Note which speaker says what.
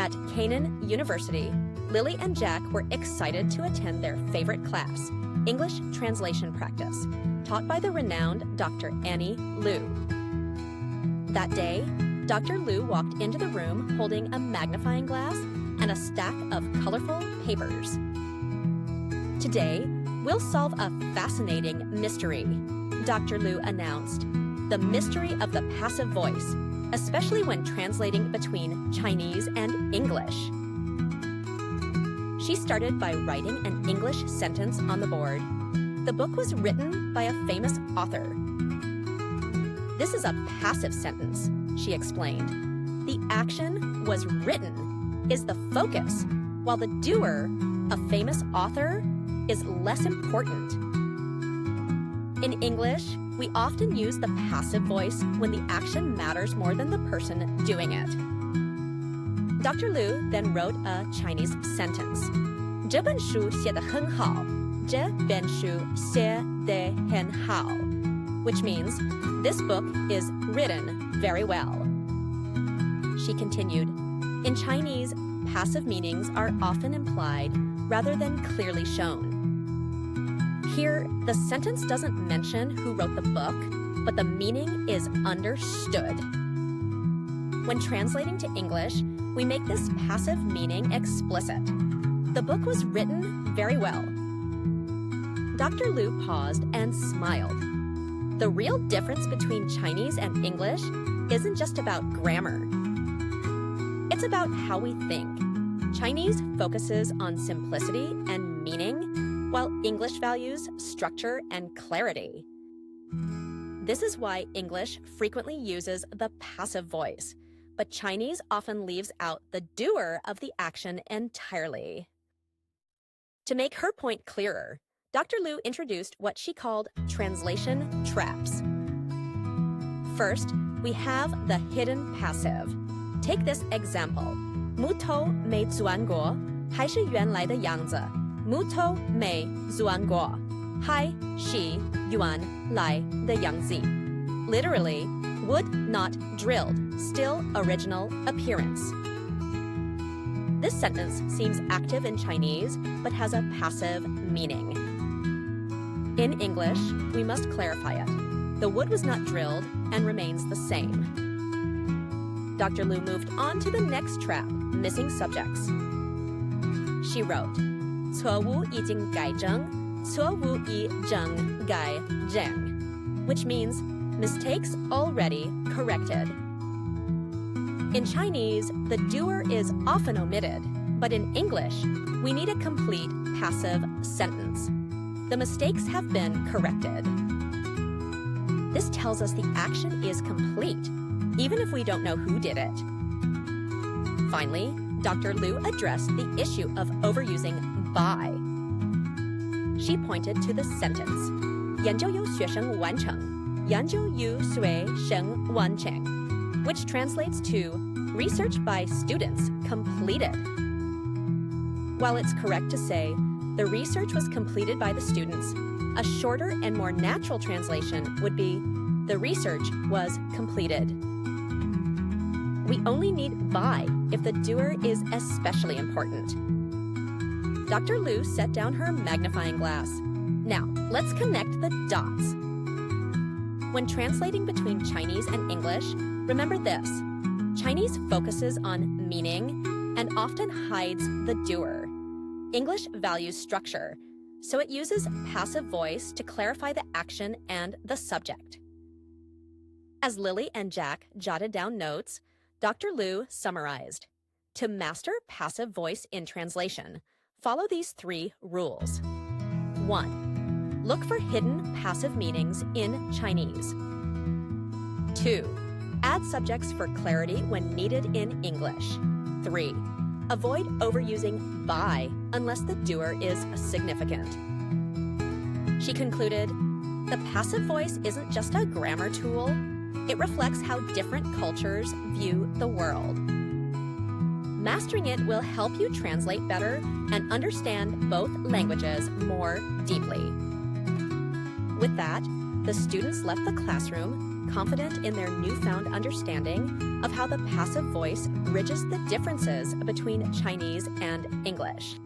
Speaker 1: At Canaan University, Lily and Jack were excited to attend their favorite class, English Translation Practice, taught by the renowned Dr. Annie Liu. That day, Dr. Liu walked into the room holding a magnifying glass and a stack of colorful papers. Today, we'll solve a fascinating mystery, Dr. Liu announced. The mystery of the passive voice, especially when translating between Chinese and English. She started by writing an English sentence on the board. The book was written by a famous author. This is a passive sentence, she explained. The action was written is the focus, while the doer, a famous author, is less important. In English, we often use the passive voice when the action matters more than the person doing it. Dr. Liu then wrote a Chinese sentence. 这本书写得很好. 这本书写得很好, which means this book is written very well. She continued, in Chinese, passive meanings are often implied rather than clearly shown. Here, the sentence doesn't mention who wrote the book, but the meaning is understood. When translating to English, we make this passive meaning explicit. The book was written very well. Dr. Liu paused and smiled. The real difference between Chinese and English isn't just about grammar. It's about how we think. Chinese focuses on simplicity and meaning, while English values structure and clarity. This is why English frequently uses the passive voice, but Chinese often leaves out the doer of the action entirely. To make her point clearer, Dr. Liu introduced what she called translation traps. First, we have the hidden passive. Take this example. 木头没钻过，还是原来的样子。木头没钻过，还是原来的样子。Literally, wood not drilled, still original appearance. This sentence seems active in Chinese, but has a passive meaning. In English, we must clarify it. The wood was not drilled and remains the same. Dr. Liu moved on to the next trap, missing subjects. She wrote, 错误已经改正, 错误已经改正, which means mistakes already corrected. In Chinese, the doer is often omitted, but in English, we need a complete passive sentence. The mistakes have been corrected. This tells us the action is complete, even if we don't know who did it. Finally, Dr. Liu addressed the issue of overusing by. She pointed to the sentence, 研究由学生完成, 研究由学生完成, which translates to research by students completed. While it's correct to say, the research was completed by the students, a shorter and more natural translation would be, the research was completed. We only need by if the doer is especially important. Dr. Liu set down her magnifying glass. Now, let's connect the dots. When translating between Chinese and English, remember this. Chinese focuses on meaning and often hides the doer. English values structure, so it uses passive voice to clarify the action and the subject. As Lily and Jack jotted down notes, Dr. Liu summarized. To master passive voice in translation, follow these 3 rules. 1. Look for hidden passive meanings in Chinese. 2. Add subjects for clarity when needed in English. 3. Avoid overusing by unless the doer is significant. She concluded, the passive voice isn't just a grammar tool, it reflects how different cultures view the world. Mastering it will help you translate better and understand both languages more deeply. With that, the students left the classroom, confident in their newfound understanding of how the passive voice bridges the differences between Chinese and English.